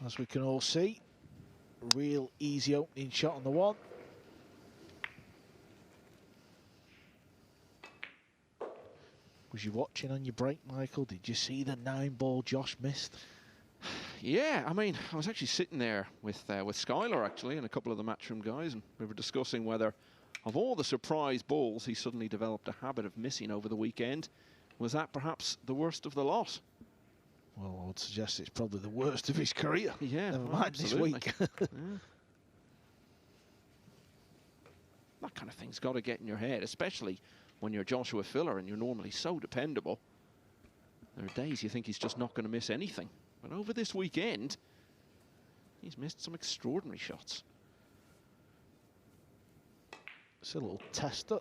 as we can all see. Real easy opening shot on the one. Was you watching on your break, Michael? Did you see the 9-ball Josh missed? Yeah, I mean, I was actually sitting there with Skylar, actually, and a couple of the Matchroom guys, and we were discussing whether, of all the surprise balls he suddenly developed a habit of missing over the weekend, was that perhaps the worst of the lot? Well, I would suggest it's probably the worst of his career. Yeah, never well, mind this week. Yeah. That kind of thing's got to get in your head, especially when you're Joshua Filler and you're normally so dependable. There are days you think he's just not going to miss anything. But over this weekend, he's missed some extraordinary shots. It's a little tester.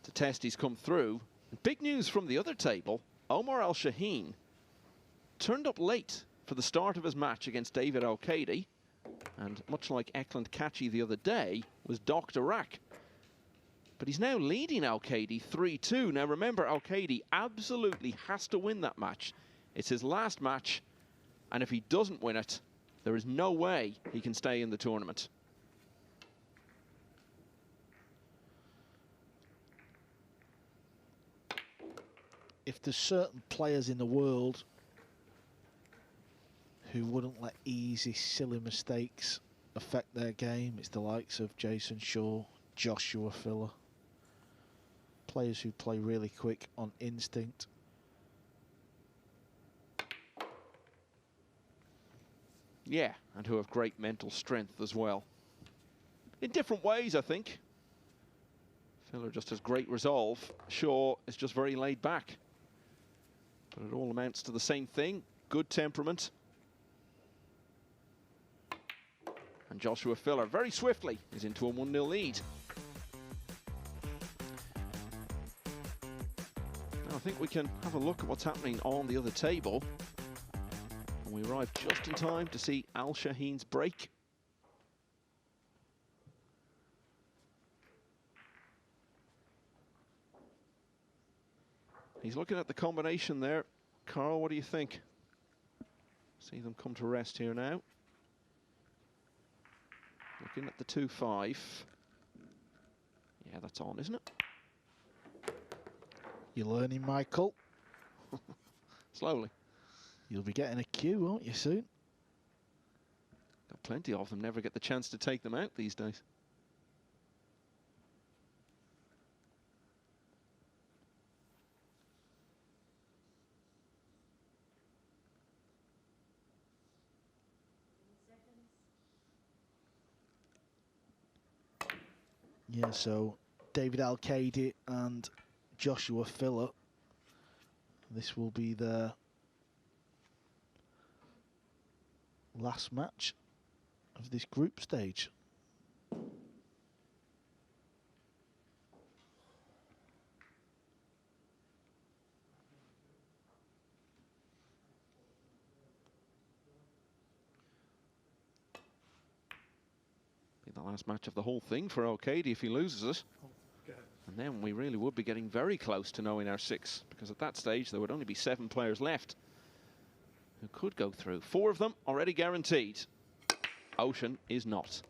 To test, he's come through. Big news from the other table. Omar Al-Shaheen turned up late for the start of his match against David Al-Kaidi. And much like Eklund Kachi the other day, was docked a rack. But he's now leading Al-Kaidi 3-2. Now remember, Al-Kaidi absolutely has to win that match. It's his last match, and if he doesn't win it, there is no way he can stay in the tournament. If there's certain players in the world who wouldn't let easy, silly mistakes affect their game, it's the likes of Jason Shaw, Joshua Filler. Players who play really quick on instinct. Yeah, and who have great mental strength as well. In different ways, I think. Filler just has great resolve. Shaw is just very laid back. But it all amounts to the same thing. Good temperament. And Joshua Filler very swiftly is into a 1-0 lead. Now I think we can have a look at what's happening on the other table. And we arrive just in time to see Al-Shaheen's break. He's looking at the combination there. Carl, what do you think? See them come to rest here now. Looking at the 2-5. Yeah, that's on, isn't it? You're learning, Michael. Slowly. You'll be getting a cue, won't you, soon? Got plenty of them, never get the chance to take them out these days. Yeah, so David Al-Kaidi and Joshua Filler. This will be their last match of this group stage. Be the last match of the whole thing for Al-Kaidi if he loses it. And then we really would be getting very close to knowing our 6, because at that stage there would only be 7 players left who could go through. 4 of them already guaranteed. Ocean is not.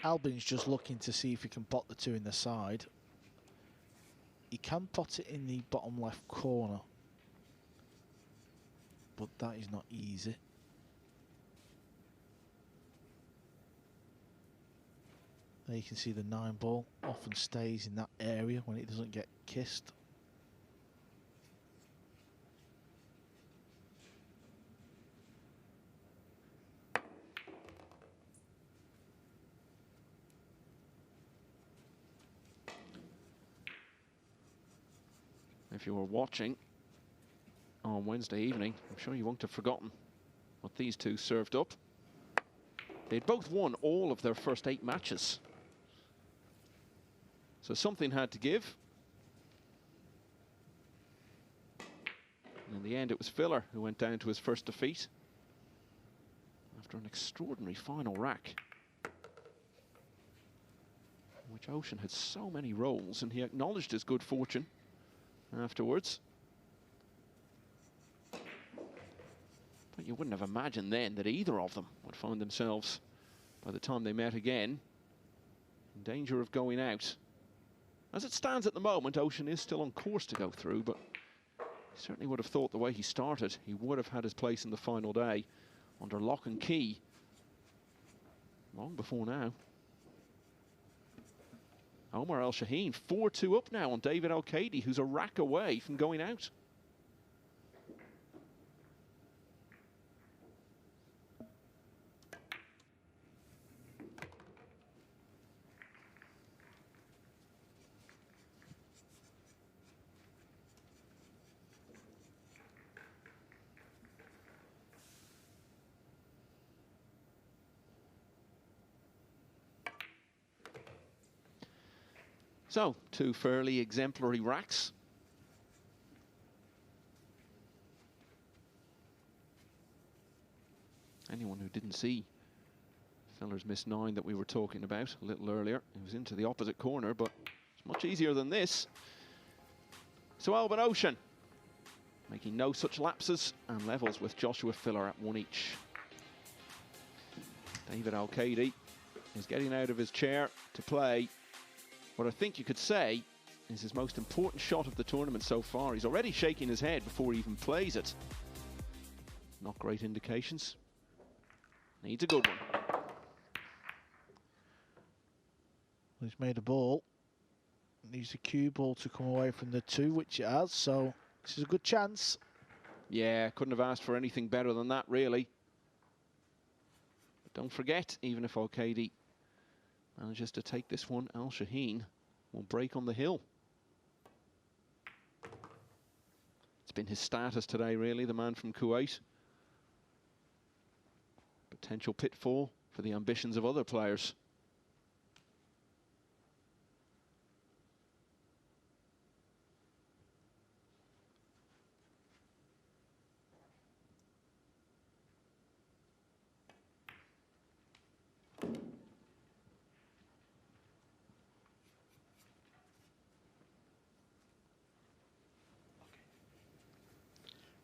Albin's just looking to see if he can pot the 2 in the side. He can pot it in the bottom left corner, but that is not easy. There you can see the 9-ball often stays in that area when it doesn't get kissed. If you were watching on Wednesday evening, I'm sure you won't have forgotten what these two served up. They'd both won all of their first 8 matches. So something had to give. And in the end, it was Filler who went down to his first defeat after an extraordinary final rack, in which Ocean had so many rolls, and he acknowledged his good fortune afterwards. But you wouldn't have imagined then that either of them would find themselves, by the time they met again, in danger of going out. As it stands at the moment, Ocean is still on course to go through, but he certainly would have thought the way he started, he would have had his place in the final day under lock and key long before now. Omar El Shaheen, 4-2 up now on David Al-Kaidi, who's a rack away from going out. So, 2 fairly exemplary racks. Anyone who didn't see Filler's missed 9 that we were talking about a little earlier, he was into the opposite corner, but it's much easier than this. So Albin Ocean making no such lapses and levels with Joshua Filler at 1 each. David Al-Kaidi is getting out of his chair to play what I think you could say is his most important shot of the tournament so far. He's already shaking his head before he even plays it. Not great indications. Needs a good one. He's made a ball. Needs a cue ball to come away from the 2, which it has, so this is a good chance. Yeah, couldn't have asked for anything better than that, really. But don't forget, even if Al-Kaidi manages to take this one, Al Shaheen will break on the hill. It's been his status today, really, the man from Kuwait. Potential pitfall for the ambitions of other players.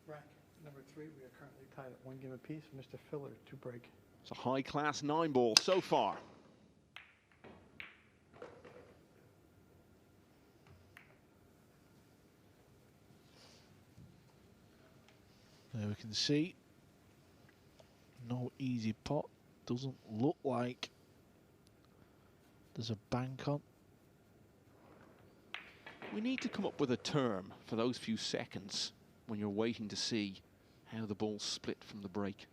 Rack number 3, we are currently tied at 1 game apiece. Mr. Filler to break. It's a high-class 9-ball so far. There we can see no easy pot. Doesn't look like there's a bank on. We need to come up with a term for those few seconds when you're waiting to see how the ball's split from the break.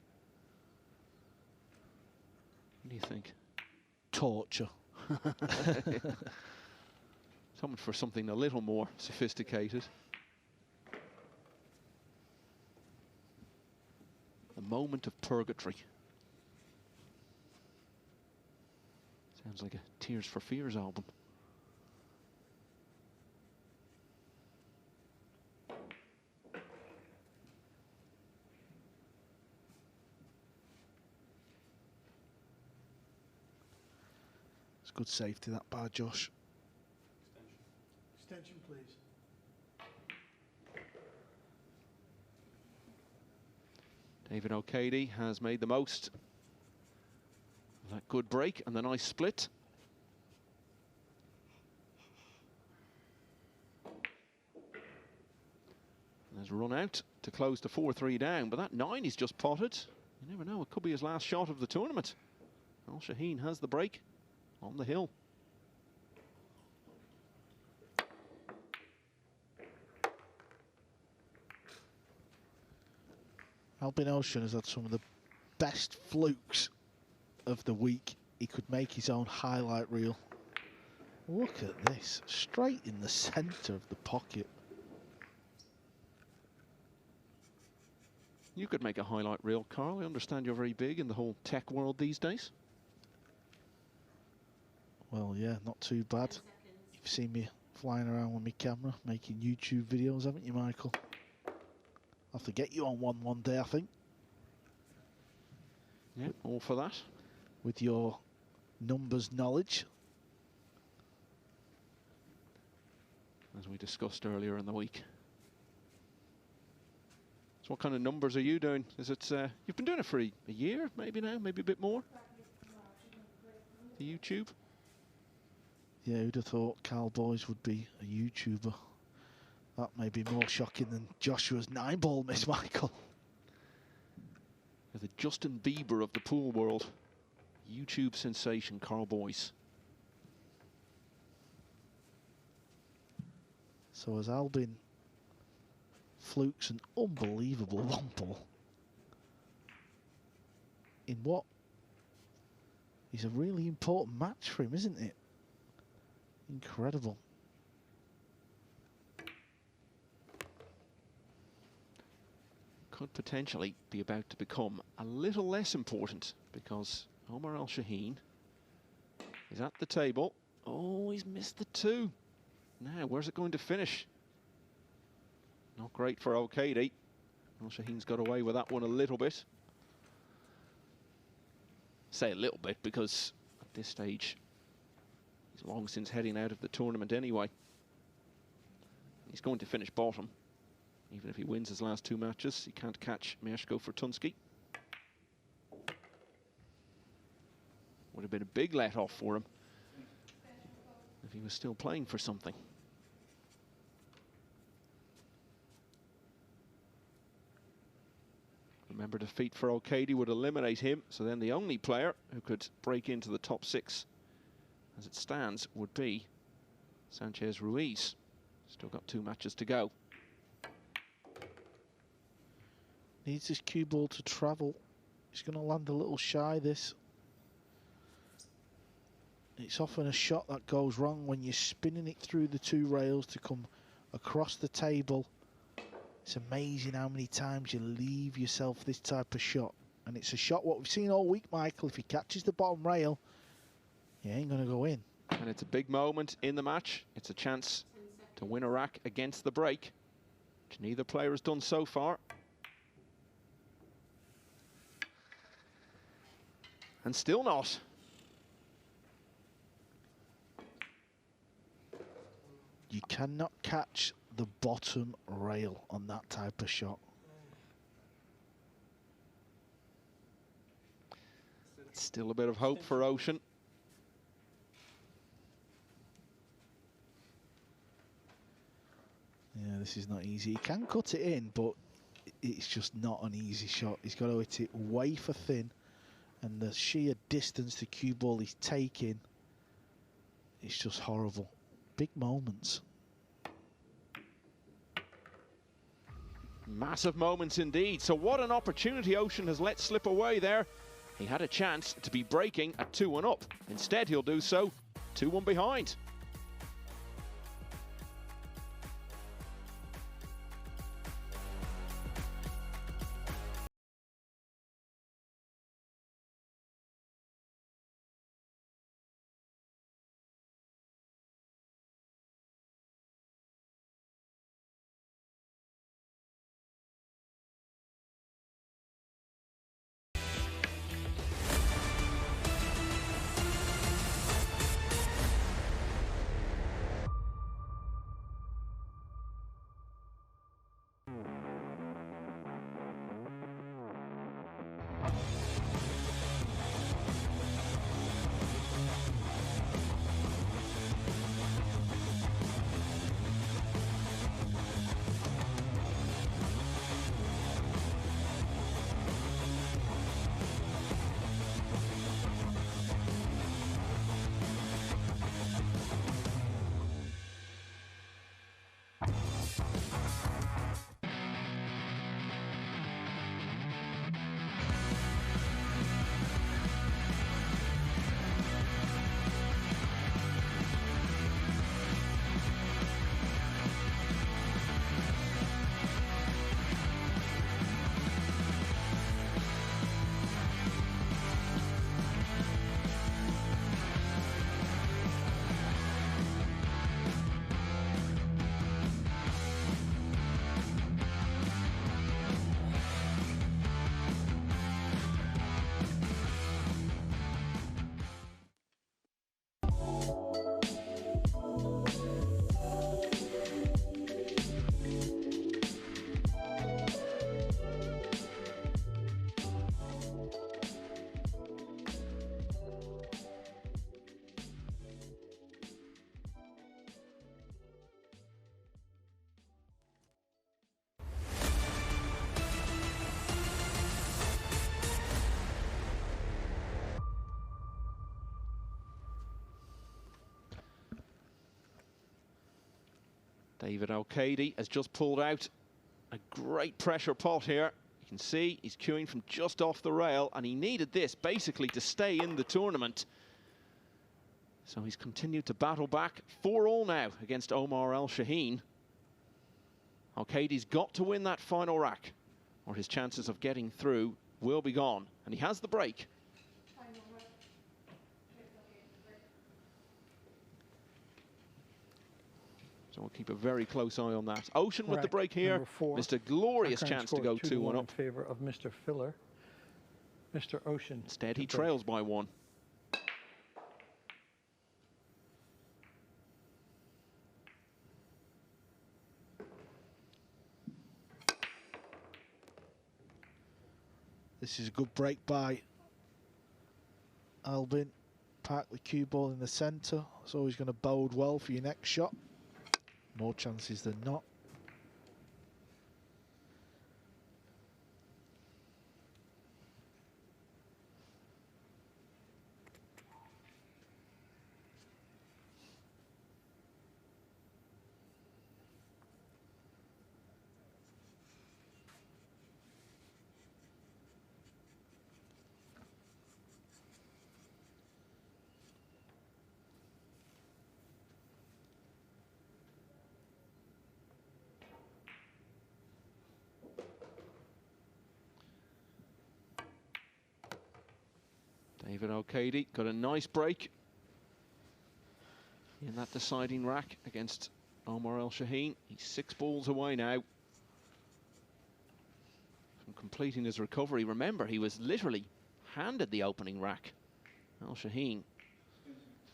What do you think? Torture. Something for something a little more sophisticated. The moment of purgatory. Sounds like a Tears for Fears album. It's good safety, that by Josh. Extension, please. David Al-Kaidi has made the most of that good break and the nice split. And has run out to close the 4-3 down, but that 9 he's just potted. You never know, it could be his last shot of the tournament. Al Shaheen has the break on the hill. Albin Ocean has had some of the best flukes of the week. He could make his own highlight reel. Look at this, straight in the centre of the pocket. You could make a highlight reel, Carl. I understand you're very big in the whole tech world these days. Well, yeah, not too bad. You've seen me flying around with my camera, making YouTube videos, haven't you, Michael? I'll have to get you on one day, I think. Yeah, all for that. With your numbers knowledge. As we discussed earlier in the week. So what kind of numbers are you doing? Is it, you've been doing it for a year, maybe now, maybe a bit more? The YouTube? Yeah, who'd have thought Carl Boys would be a YouTuber? That may be more shocking than Joshua's 9-ball miss, Michael. The Justin Bieber of the pool world. YouTube sensation, Carl Boys. So as Albin flukes an unbelievable 1-ball in what is a really important match for him, isn't it? Incredible. Could potentially be about to become a little less important because Omar Al-Shaheen is at the table. Oh, he's missed the 2. Now, where's it going to finish? Not great for Al-Qaidi. Al-Shaheen's got away with that one a little bit. Say a little bit because at this stage he's long since heading out of the tournament anyway. He's going to finish bottom. Even if he wins his last 2 matches, he can't catch Mieszko Fortunski. Would have been a big let-off for him if he was still playing for something. Remember, defeat for Al-Qaidi would eliminate him, so then the only player who could break into the top 6 as it stands would be Sanchez Ruiz. Still got 2 matches to go. Needs this cue ball to travel. He's going to land a little shy, this. It's often a shot that goes wrong when you're spinning it through the 2 rails to come across the table. It's amazing how many times you leave yourself this type of shot. And it's a shot what we've seen all week, Michael. If he catches the bottom rail, he ain't going to go in. And it's a big moment in the match. It's a chance to win a rack against the break, which neither player has done so far. And still not. You cannot catch the bottom rail on that type of shot. Still a bit of hope for Ocean. Yeah, this is not easy. He can cut it in, but it's just not an easy shot. He's got to hit it wafer thin, and the sheer distance the cue ball he's taking, it's just horrible. Big moments. Massive moments indeed. So what an opportunity Ocean has let slip away there. He had a chance to be breaking at 2-1 up. Instead, he'll do so 2-1 behind. David O'Cady has just pulled out a great pressure pot here. You can see he's queuing from just off the rail, and he needed this basically to stay in the tournament. So he's continued to battle back. 4-all now against Omar El Shaheen. O'Cady's got to win that final rack, or his chances of getting through will be gone. And he has the break. So we'll keep a very close eye on that. Ocean with the break here. Missed a glorious chance to go 2-1 up. In favor of Mr. Filler. Mr. Ocean. Instead, he trails by 1. This is a good break by Albin. Park the cue ball in the centre. It's always going to bode well for your next shot. More chances than not. David O'Cady got a nice break in that deciding rack against Omar El Shaheen. He's 6 balls away now from completing his recovery. Remember, he was literally handed the opening rack. El Shaheen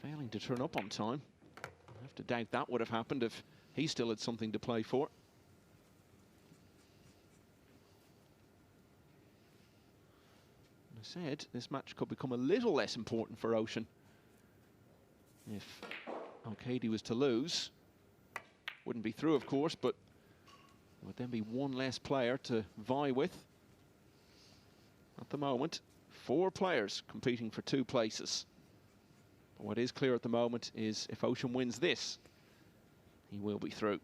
failing to turn up on time. I have to doubt that would have happened if he still had something to play for. Said this match could become a little less important for Ocean if O'Cady was to lose. Wouldn't be through, of course, but there would then be one less player to vie with. At the moment, 4 players competing for 2 places. But what is clear at the moment is if Ocean wins this, he will be through.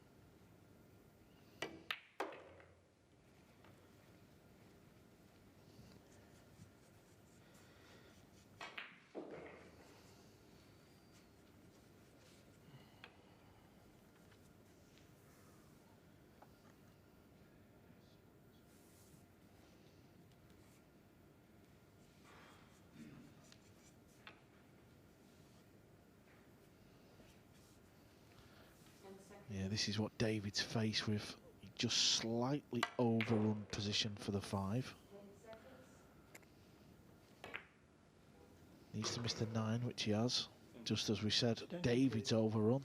Yeah, this is what David's faced with. He just slightly overrun position for the 5. Needs to miss the 9, which he has. Just as we said, David's overrun.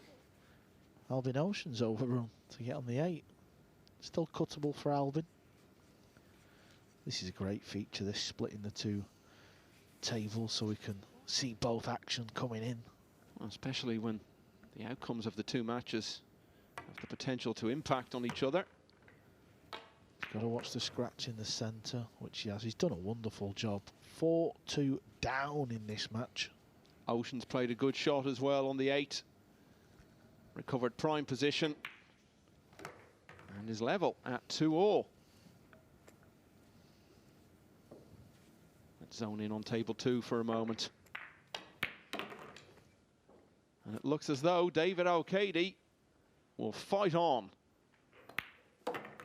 Albin Ocean's overrun to get on the 8. Still cuttable for Albin. This is a great feature, this splitting the 2 tables so we can see both action coming in. Well, especially when the outcomes of the 2 matches have the potential to impact on each other. Got to watch the scratch in the centre, which he has. He's done a wonderful job. 4-2 down in this match. Ocean's played a good shot as well on the 8. Recovered prime position. And is level at 2-all. Let's zone in on table 2 for a moment. And it looks as though David O'Cady will fight on.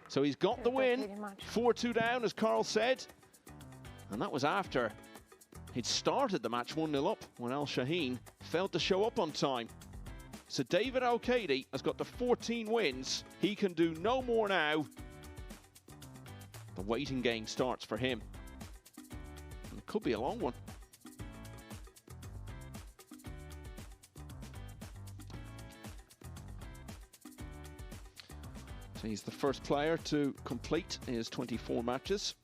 So he's got the win. 4-2 down, as Carl said. And that was after he'd started the match 1-0 up when El Shaheen failed to show up on time. So David O'Cady has got to 14 wins. He can do no more now. The waiting game starts for him. And it could be a long one. So he's the first player to complete his 24 matches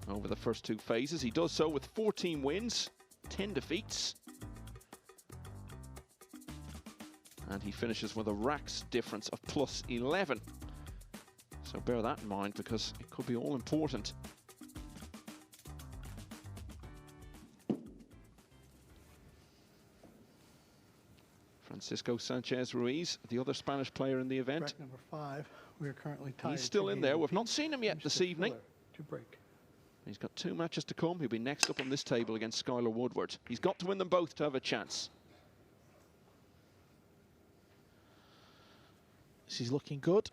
over the first 2 phases. He does so with 14 wins, 10 defeats. And he finishes with a racks difference of plus 11. So bear that in mind because it could be all important. Francisco Sanchez Ruiz, the other Spanish player in the event. Rack number 5, we are currently tied. He's still in there. We've not seen him yet this evening. To break. He's got 2 matches to come. He'll be next up on this table against Skylar Woodward. He's got to win them both to have a chance. This is looking good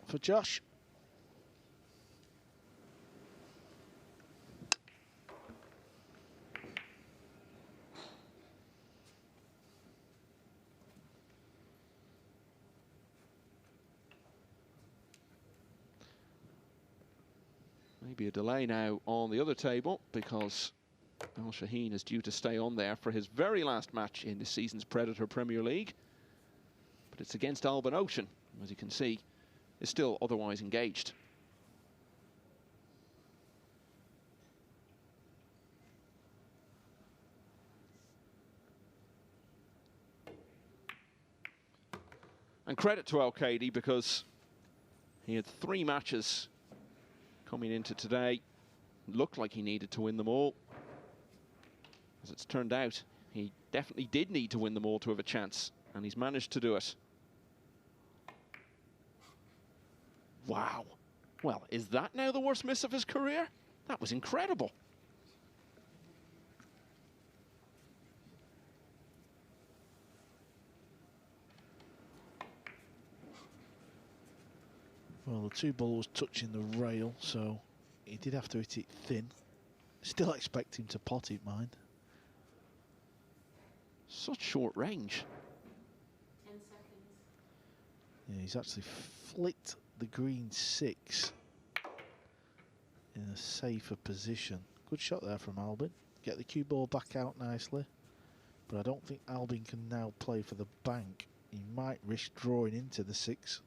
for Josh. Maybe a delay now on the other table because Al Shaheen is due to stay on there for his very last match in this season's Predator Premier League. But it's against Albin Ocean, as you can see, is still otherwise engaged. And credit to Al-Qaedi because he had 3 matches coming into today. Looked like he needed to win them all. As it's turned out, he definitely did need to win them all to have a chance, and he's managed to do it. Wow. Well, is that now the worst miss of his career? That was incredible. Well, the 2 ball was touching the rail, so he did have to hit it thin. Still expect him to pot it, mind. Such short range. 10 seconds. Yeah, he's actually flicked the green 6 in a safer position. Good shot there from Albin. Get the cue ball back out nicely. But I don't think Albin can now play for the bank. He might risk drawing into the 6.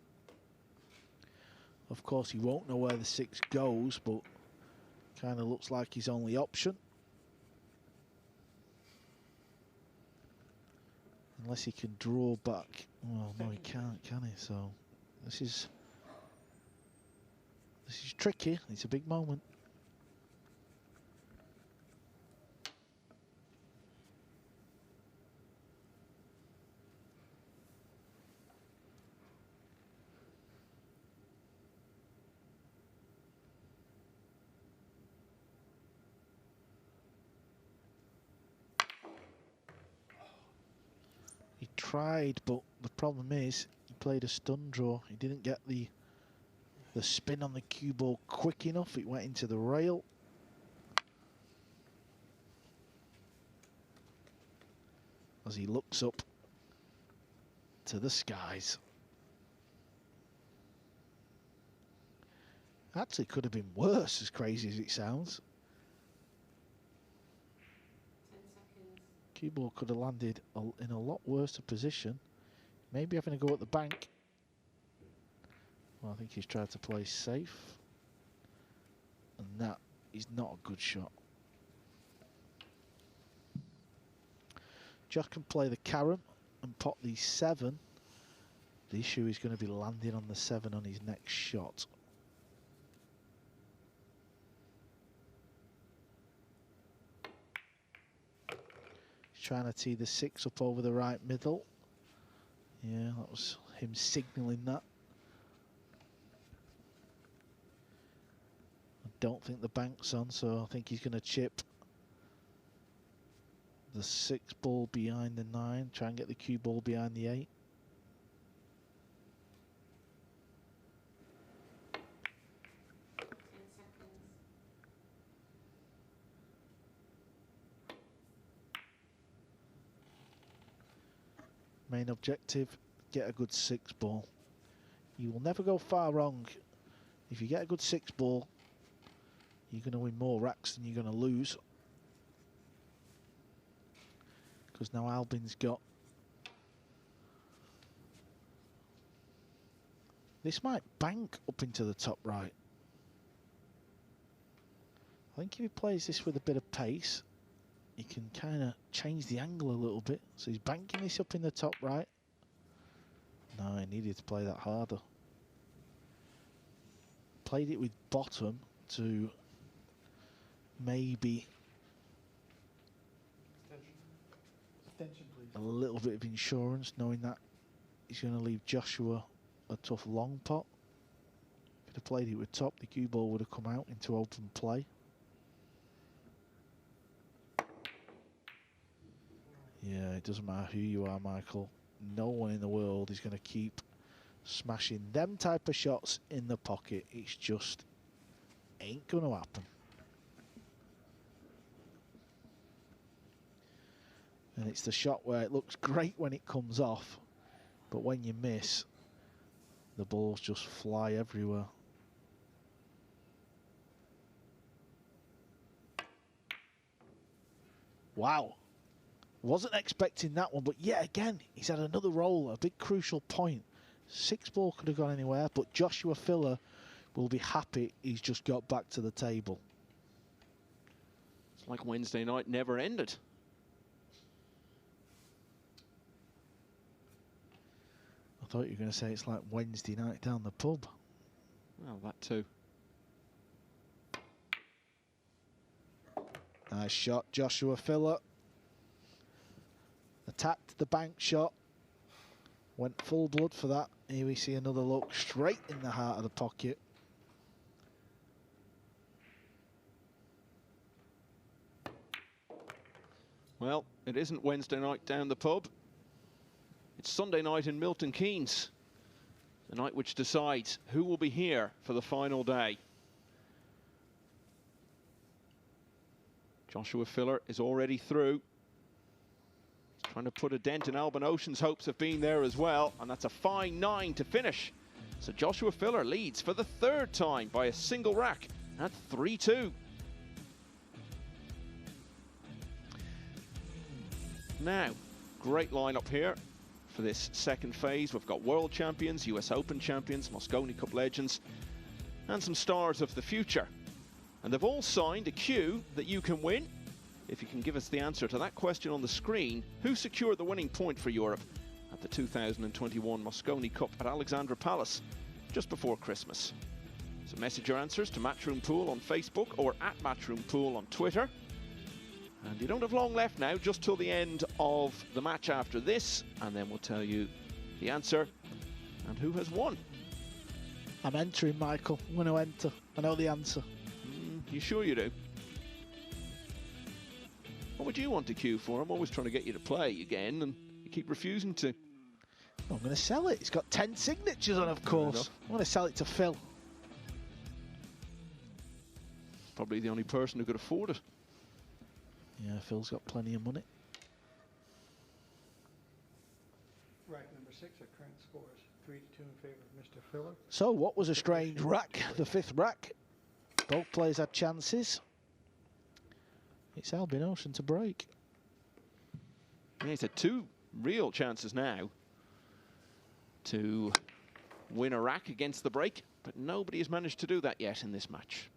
Of course, he won't know where the 6 goes, but kind of looks like his only option. Unless he can draw back. Well, no, he can't, can he? So this is tricky. It's a big moment. He tried, but the problem is he played a stun draw. He didn't get the spin on the cue ball quick enough. It went into the rail. As he looks up to the skies. Actually could have been worse, as crazy as it sounds. 10 seconds. Cue ball could have landed in a lot worse a position. Maybe having a go at the bank. Well, I think he's tried to play safe. And that is not a good shot. Josh can play the carom and pot the 7. The issue is going to be landing on the 7 on his next shot. He's trying to tee the 6 up over the right middle. Yeah, that was him signalling that. I don't think the bank's on, so I think he's going to chip the 6 ball behind the 9, try and get the cue ball behind the 8. Main objective, get a good 6 ball. You will never go far wrong. If you get a good 6 ball, you're going to win more racks than you're going to lose. Because now Albin's got... This might bank up into the top right. I think if he plays this with a bit of pace, he can kind of change the angle a little bit. So he's banking this up in the top right. No, he needed to play that harder. Played it with bottom to maybe Extension, please. a little bit of insurance, knowing that he's going to leave Joshua a tough long pot. If he'd have played it with top, the cue ball would have come out into open play. Yeah, it doesn't matter who you are, Michael. No one in the world is going to keep smashing them type of shots in the pocket. It's just ain't going to happen. And it's the shot where it looks great when it comes off, but when you miss, the balls just fly everywhere. Wow. Wasn't expecting that one, but yet again, he's had another roll, a big crucial point. 6 ball could have gone anywhere, but Joshua Filler will be happy he's just got back to the table. It's like Wednesday night never ended. I thought you were going to say it's like Wednesday night down the pub. Well, that too. Nice shot, Joshua Filler. Attacked the bank shot. Went full blood for that. Here we see another look straight in the heart of the pocket. Well, it isn't Wednesday night down the pub. It's Sunday night in Milton Keynes. The night which decides who will be here for the final day. Joshua Filler is already through. He's trying to put a dent in Albin Ocean's hopes of being there as well, and that's a fine 9 to finish. So Joshua Filler leads for the 3rd time by a single rack at 3-2. Now, great lineup here for this second phase. We've got world champions, US Open champions, Mosconi Cup legends, and some stars of the future. And they've all signed a cue that you can win. If you can give us the answer to that question on the screen, who secured the winning point for Europe at the 2021 Mosconi Cup at Alexandra Palace just before Christmas? So message your answers to Matchroom Pool on Facebook or at Matchroom Pool on Twitter. And you don't have long left now, just till the end of the match after this, and then we'll tell you the answer and who has won. I'm entering, Michael. I'm going to enter. I know the answer. You sure you do? What would you want to queue for? I'm always trying to get you to play again, and you keep refusing to. I'm going to sell it. It's got 10 signatures on, of course. I'm going to sell it to Phil. Probably the only person who could afford it. Yeah, Phil's got plenty of money. Rack number 6, our current scores 3-2 in favor of Mr. Filler. So, what was a strange rack? The 5th rack. Both players had chances. It's Albin Ocean to break. Yeah, he's had 2 real chances now to win a rack against the break, but nobody has managed to do that yet in this match.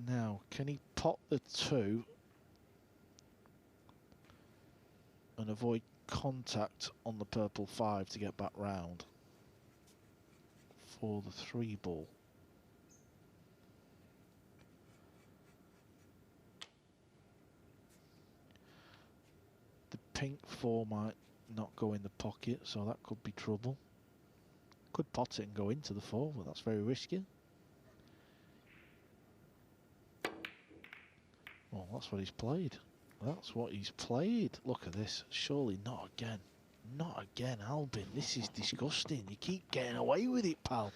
Now, can he pot the 2 and avoid contact on the purple 5 to get back round for the 3 ball? The pink 4 might not go in the pocket, so that could be trouble. Could pot it and go into the 4, but that's very risky. Well, that's what he's played. That's what he's played. Look at this. Surely not again. Not again, Albin. This is disgusting. You keep getting away with it, pal.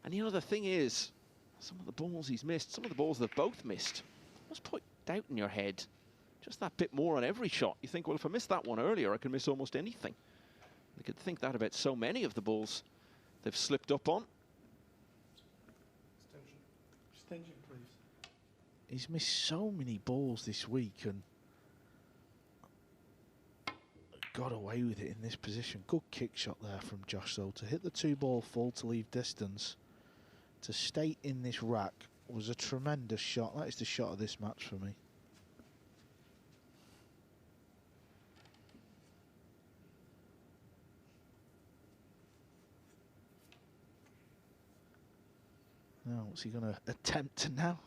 And you know, the thing is, some of the balls he's missed, some of the balls they've both missed, must put doubt in your head. Just that bit more on every shot. You think, well, if I missed that one earlier, I can miss almost anything. You could think that about so many of the balls they've slipped up on. Extension, please. He's missed so many balls this week and got away with it in this position. Good kick shot there from Josh, though. To hit the 2 ball full to leave distance, to stay in this rack, was a tremendous shot. That is the shot of this match for me. Now, what's he going to attempt now?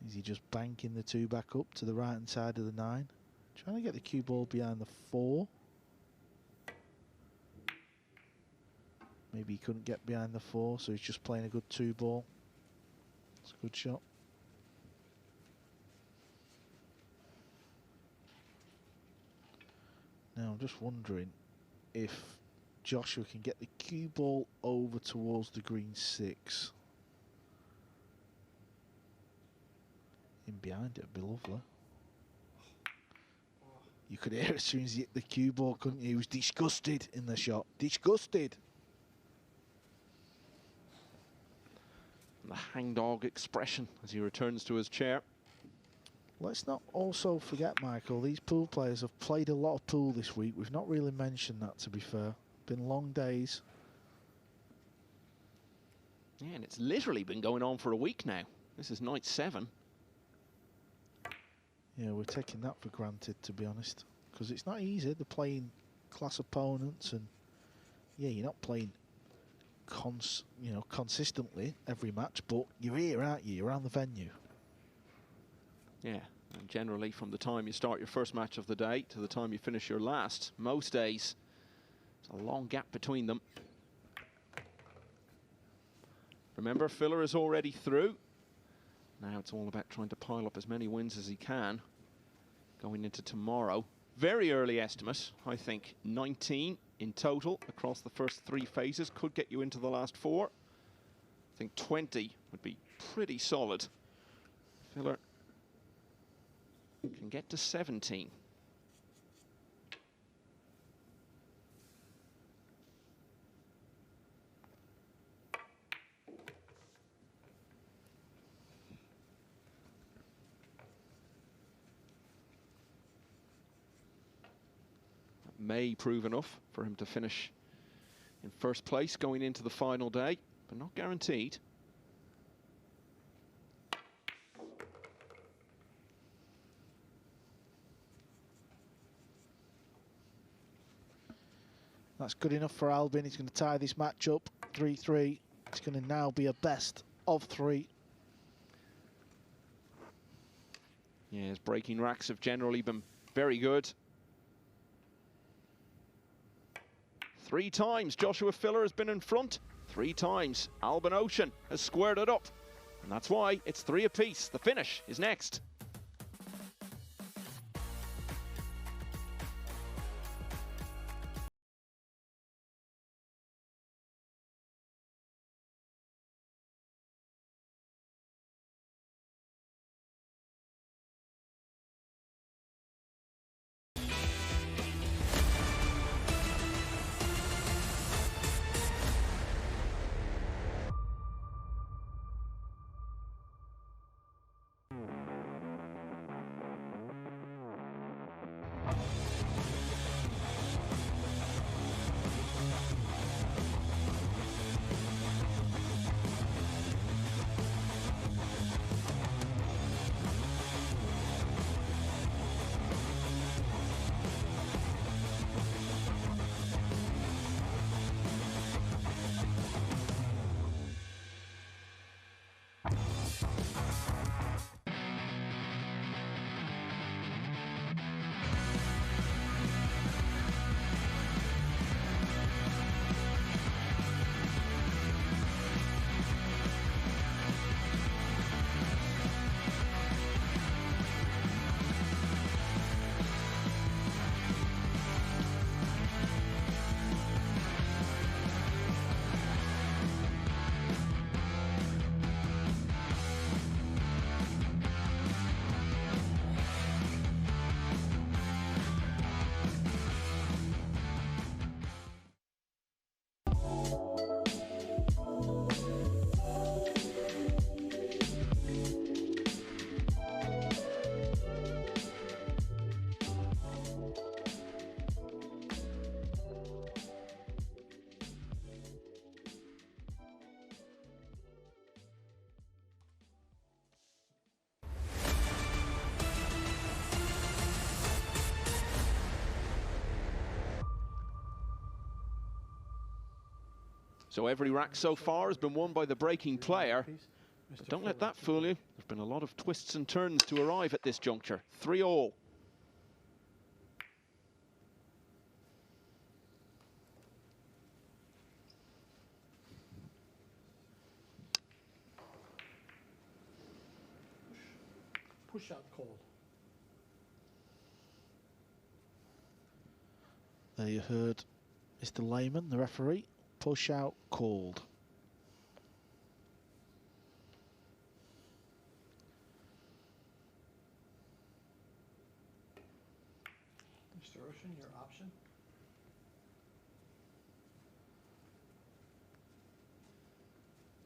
Is he just banking the 2 back up to the right-hand side of the 9? Trying to get the cue ball behind the 4. Maybe he couldn't get behind the 4, so he's just playing a good 2 ball. It's a good shot. Now, I'm just wondering if Joshua can get the cue ball over towards the green 6. In behind it would be lovely. You could hear it as soon as he hit the cue ball, couldn't you? He was disgusted in the shot. Disgusted. The hangdog expression as he returns to his chair. Let's not also forget, Michael, these pool players have played a lot of pool this week. We've not really mentioned that, to be fair. Been long days. Yeah, and it's literally been going on for a week now. This is night 7. Yeah, we're taking that for granted, to be honest, because it's not easy. They're playing class opponents, and yeah, you're not playing consistently every match, but you're here, aren't you? You're around the venue. Yeah, and generally from the time you start your first match of the day to the time you finish your last, most days, there's a long gap between them. Remember, Filler is already through. Now it's all about trying to pile up as many wins as he can going into tomorrow. Very early estimate, I think 19 in total across the first 3 phases. Could get you into the last 4. I think 20 would be pretty solid. Filler can get to 17. May prove enough for him to finish in first place going into the final day, but not guaranteed. That's good enough for Albin. He's going to tie this match up 3-3. It's going to now be a best of 3. Yeah, his breaking racks have generally been very good. 3 times Joshua Filler has been in front. 3 times Albin Ocean has squared it up. And that's why it's 3 apiece. The finish is next. So every rack so far has been won by the breaking player. But don't let that fool you. There's been a lot of twists and turns to arrive at this juncture. 3-all. Push out called. There you heard Mr. Lehman, the referee. Push out called. Mr. Ocean, your option.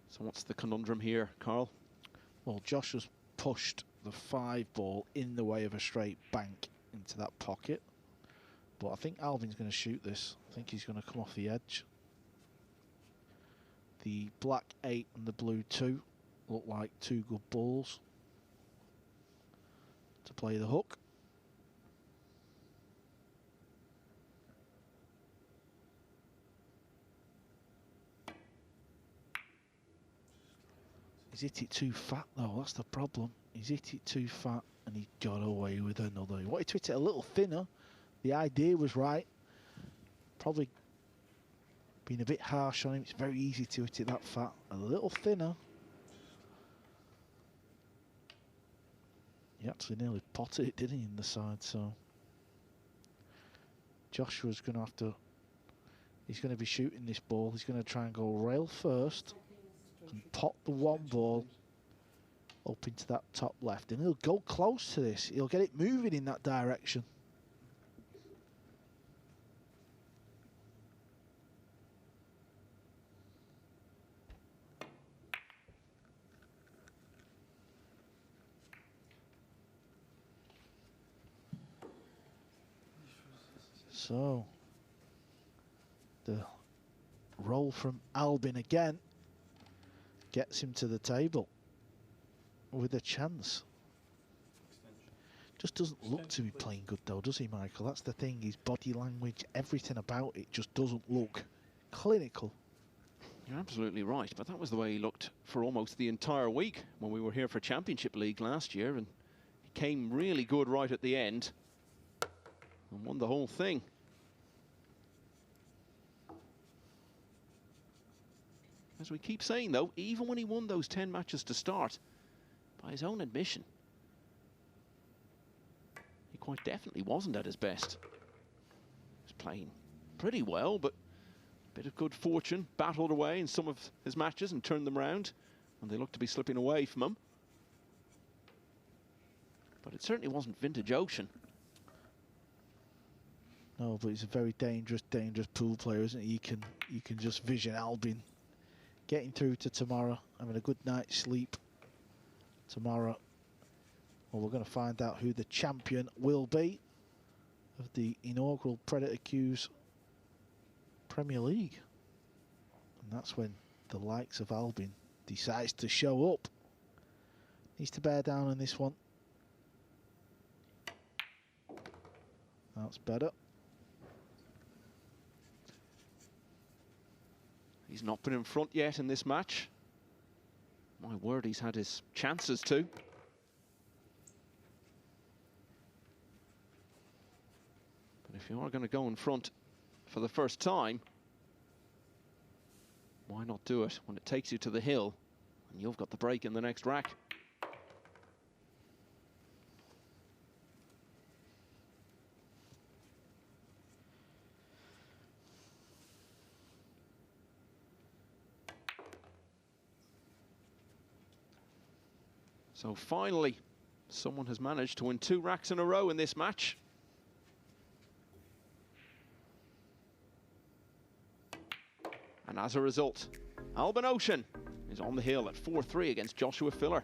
So what's the conundrum here, Carl? Well, Josh has pushed the 5 ball in the way of a straight bank into that pocket. But I think Albin's going to shoot this. I think he's going to come off the edge. The black 8 and the blue 2 look like 2 good balls to play the hook. He's hit it too fat though, that's the problem. He's hit it too fat and he got away with another. He wanted to hit it a little thinner. The idea was right. Probably been a bit harsh on him. It's very easy to hit it that fat. A little thinner. He actually nearly potted it, didn't he, in the side, so Joshua's going to have to, he's going to be shooting this ball. He's going to try and go rail first and pot the 1 ball up into that top left, and he'll go close to this. He'll get it moving in that direction. So, the roll from Albin again gets him to the table with a chance. Just doesn't look to be playing good though, does he, Michael? That's the thing, his body language, everything about it just doesn't look clinical. You're absolutely right, but that was the way he looked for almost the entire week when we were here for Championship League last year, and he came really good right at the end and won the whole thing. As we keep saying though, even when he won those 10 matches to start, by his own admission, he quite definitely wasn't at his best. He was playing pretty well, but a bit of good fortune battled away in some of his matches and turned them round, and they looked to be slipping away from him. But it certainly wasn't vintage Ocean. No, but he's a very dangerous pool player, isn't he? You can just vision Albin getting through to tomorrow, having a good night's sleep tomorrow. Well, we're going to find out who the champion will be of the inaugural Predator Q's Premier League. And that's when the likes of Albin decides to show up. Needs to bear down on this one. That's better. He's not been in front yet in this match. My word, he's had his chances too. But if you are going to go in front for the first time, why not do it when it takes you to the hill and you've got the break in the next rack? So finally, someone has managed to win 2 racks in a row in this match. And as a result, Albin Ocean is on the hill at 4-3 against Joshua Filler.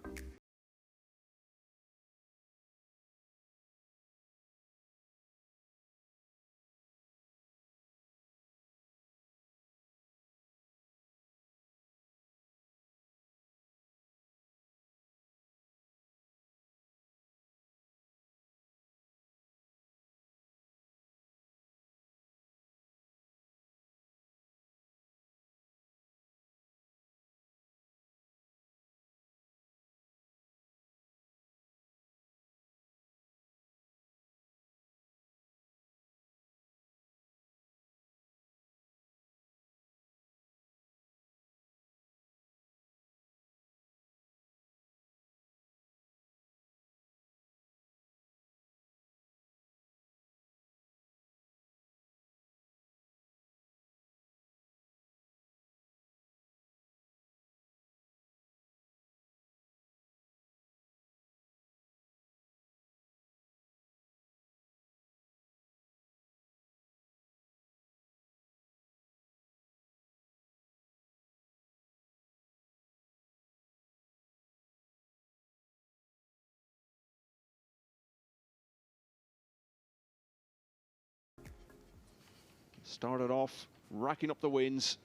started off racking up the wins.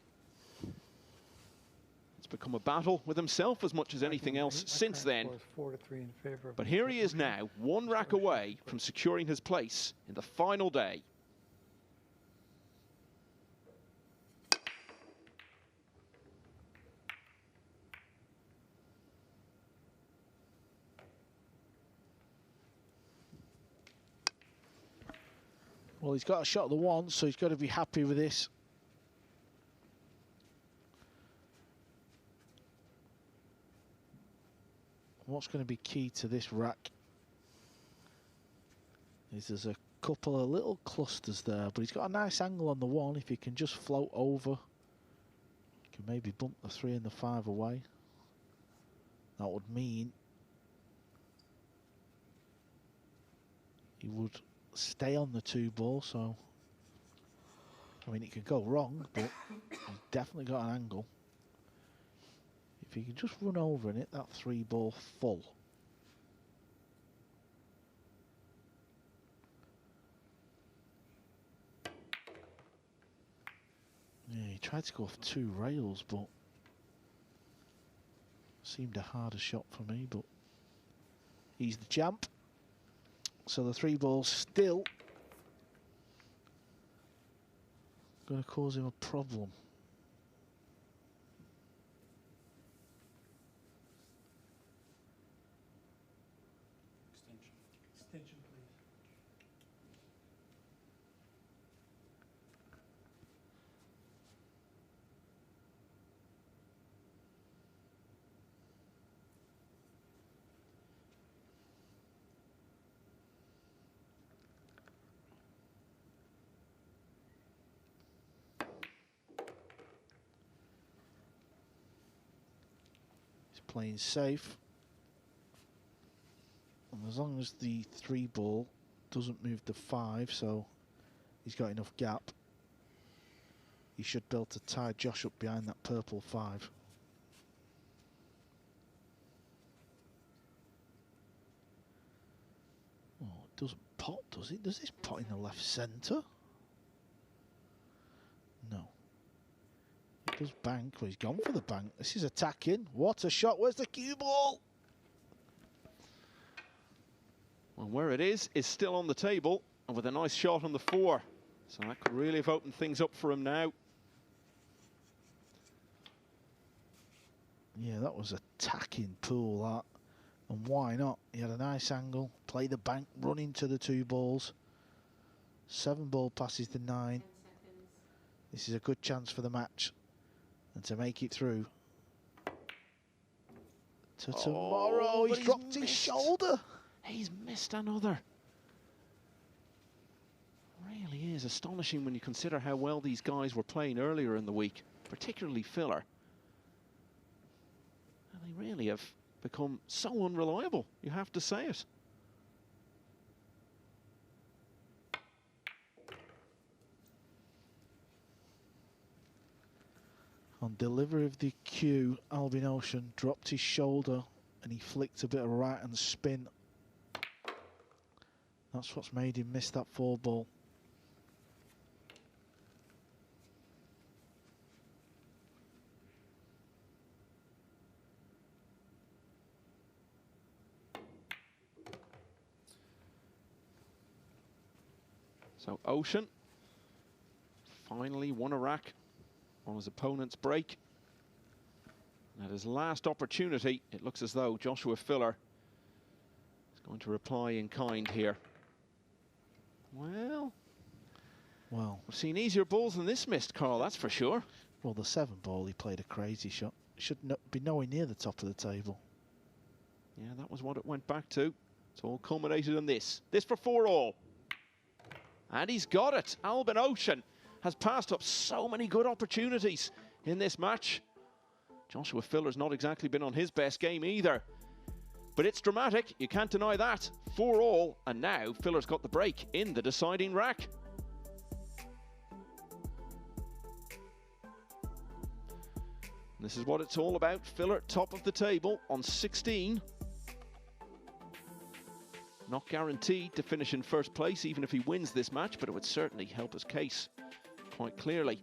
It's become a battle with himself as much as anything else since then. 4-3 in favor of But here he is now, one rack away from securing his place in the final day. Well, he's got a shot at the one, so he's got to be happy with this. What's going to be key to this rack is there's a couple of little clusters there, but he's got a nice angle on the one. If he can just float over, he can maybe bump the 3 and the 5 away. That would mean he would stay on the 2 ball, so I mean it could go wrong, but he's definitely got an angle. If he can just run over in it, that 3 ball full. Yeah, he tried to go off 2 rails, but seemed a harder shot for me, but he's the champ. So the 3 ball's still going to cause him a problem. Extension, please. He's playing safe. And as long as the 3 ball doesn't move the 5, so he's got enough gap, he should be able to tie Josh up behind that purple 5. Oh, it doesn't pot, does it? Does this pot in the left centre? No. It does bank. Well, he's gone for the bank. This is attacking. What a shot. Where's the cue ball? Well, where it is still on the table, and with a nice shot on the 4. So that could really have opened things up for him now. Yeah, that was attacking pool, that. And why not? He had a nice angle, play the bank, run into the 2 balls. 7 ball passes the 9. 10 seconds. This is a good chance for the match. And to make it through. To tomorrow, Oh, he's but dropped his shoulder. He's missed another. Really is astonishing when you consider how well these guys were playing earlier in the week, particularly Filler. And they really have become so unreliable, you have to say it. On delivery of the cue, Albin Ocean dropped his shoulder and he flicked a bit of right hand spin. That's what's made him miss that 4 ball. So Ocean finally won a rack on his opponent's break. And at his last opportunity, it looks as though Joshua Filler is going to reply in kind here. Well, we've seen easier balls than this missed, Carl, that's for sure. Well, the 7 ball, he played a crazy shot. Should be nowhere near the top of the table. Yeah, that was what it went back to. It's all culminated in this. This for 4-all. And he's got it. Albin Ocean has passed up so many good opportunities in this match. Joshua Filler's not exactly been on his best game either. But it's dramatic, you can't deny that. 4-all, and now Filler's got the break in the deciding rack. And this is what it's all about. Filler top of the table on 16. Not guaranteed to finish in first place even if he wins this match, but it would certainly help his case quite clearly.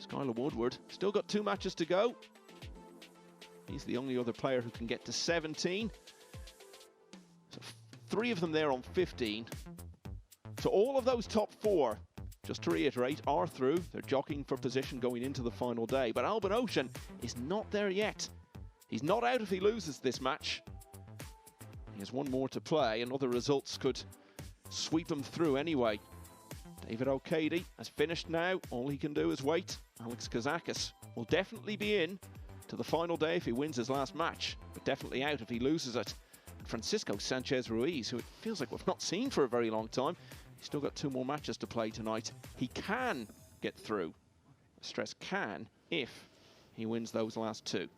Skylar Woodward still got 2 matches to go. He's the only other player who can get to 17. So 3 of them there on 15. So all of those top 4, just to reiterate, are through. They're jockeying for position going into the final day. But Albin Ocean is not there yet. He's not out if he loses this match. He has 1 more to play, and other results could sweep him through anyway. David O'Cady has finished now. All he can do is wait. Alex Kazakis will definitely be in to the final day if he wins his last match, but definitely out if he loses it. And Francisco Sanchez Ruiz, who it feels like we've not seen for a very long time, he's still got 2 more matches to play tonight. He can get through. I stress can, if he wins those last 2.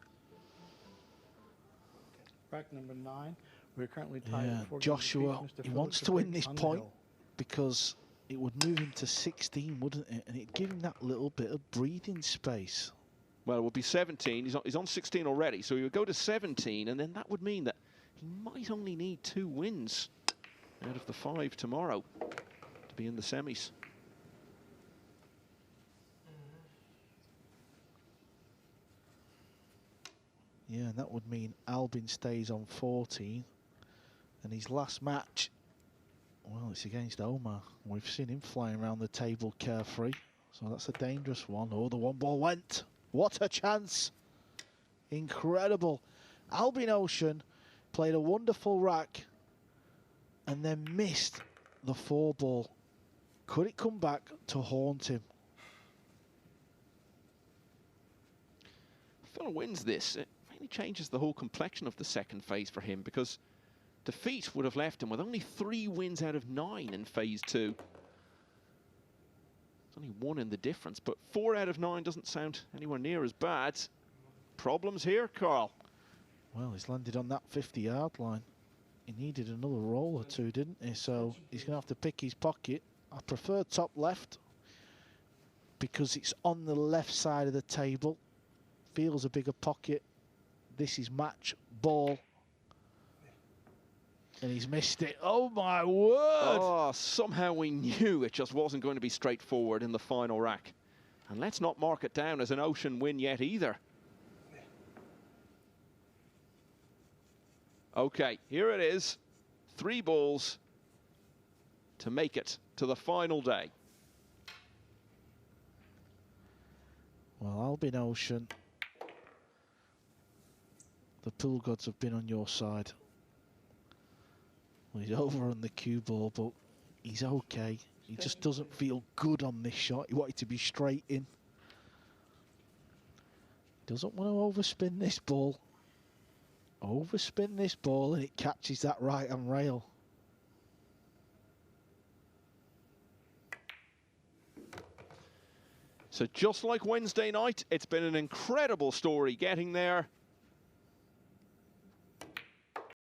Rack number 9. We're currently tied Yeah, at 4 Joshua, games apiece. Mr. he Phillips wants to to win pick this on the point hill. because it would move him to 16, wouldn't it? And it'd give him that little bit of breathing space. Well, it will be 17. He's on 16 already, so he would go to 17, and then that would mean that he might only need 2 wins out of the 5 tomorrow to be in the semis. Yeah, and that would mean Albin stays on 14. And his last match, well, it's against Omar. We've seen him flying around the table carefree. So that's a dangerous one. Oh, the 1 ball went. What a chance. Incredible. Albin Ocean played a wonderful rack and then missed the 4 ball. Could it come back to haunt him? If Filler wins this, it really changes the whole complexion of the second phase for him, because defeat would have left him with only 3 wins out of 9 in phase 2. There's only 1 in the difference, but 4 out of 9 doesn't sound anywhere near as bad. Problems here, Carl? Well, he's landed on that 50-yard line. He needed another roll or 2, didn't he? So he's going to have to pick his pocket. I prefer top left because it's on the left side of the table. Feels a bigger pocket. This is match ball. And he's missed it. Oh, my word! Oh, somehow we knew it just wasn't going to be straightforward in the final rack. And let's not mark it down as an Ocean win yet either. Okay, here it is. 3 balls to make it to the final day. Well, Albin Ocean, the pool gods have been on your side. Well, he's over on the cue ball, but he's okay. He just doesn't feel good on this shot. He wanted to be straight in. Doesn't want to overspin this ball. Overspin this ball and it catches that right-hand rail. So just like Wednesday night, it's been an incredible story getting there.